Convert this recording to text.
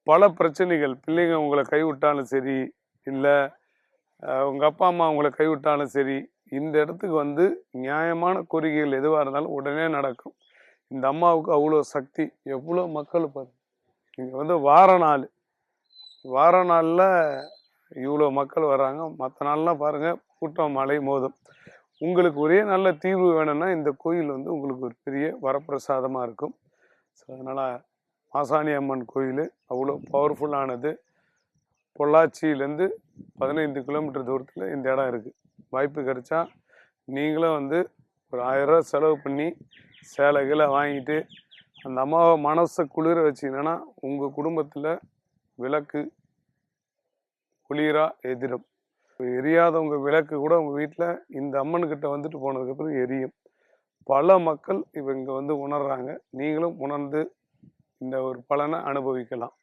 பல பிரச்சனைகள், பிள்ளைங்க உங்களை கைவிட்டாலும் சரி, இல்லை உங்கள் அப்பா அம்மா உங்களை கைவிட்டாலும் சரி, இந்த இடத்துக்கு வந்து நியாயமான கோரிக்கைகள் எதுவாக இருந்தாலும் உடனே நடக்கும். இந்த அம்மாவுக்கு அவ்வளோ சக்தி. எவ்வளோ மக்கள் பாருங்க. இங்கே வந்து வார நாளில் இவ்வளோ மக்கள் வர்றாங்க. மற்ற நாள்லாம் பாருங்கள் கூட்டம் மழை மோதும். உங்களுக்கு ஒரே நல்ல தீர்வு வேணும்னா இந்த கோயில் வந்து உங்களுக்கு ஒரு பெரிய வரப்பிரசாதமாக இருக்கும். ஸோ அதனால் மாசாணி அம்மன் கோயில் அவ்வளோ பவர்ஃபுல்லானது. பொள்ளாச்சியிலேருந்து 15 கிலோமீட்டர் தூரத்தில் இந்த இடம் இருக்குது. வாய்ப்பு கிடைச்சா நீங்களும் வந்து ஒரு 1000 ரூபா செலவு பண்ணி சேலைகளை வாங்கிட்டு அந்த அம்மாவை மனசை குளிர வச்சிங்கன்னா உங்கள் குடும்பத்தில் விளக்கு குளிரா எதிரும். எரியாதவங்க விளக்கு கூட உங்கள் வீட்டில் இந்த அம்மன்கிட்ட வந்துட்டு போனதுக்கப்புறம் எரியும். பல மக்கள் இவங்க வந்து உணர்றாங்க. நீங்களும் உணர்ந்து இந்த ஒரு பலனை அனுபவிக்கலாம்.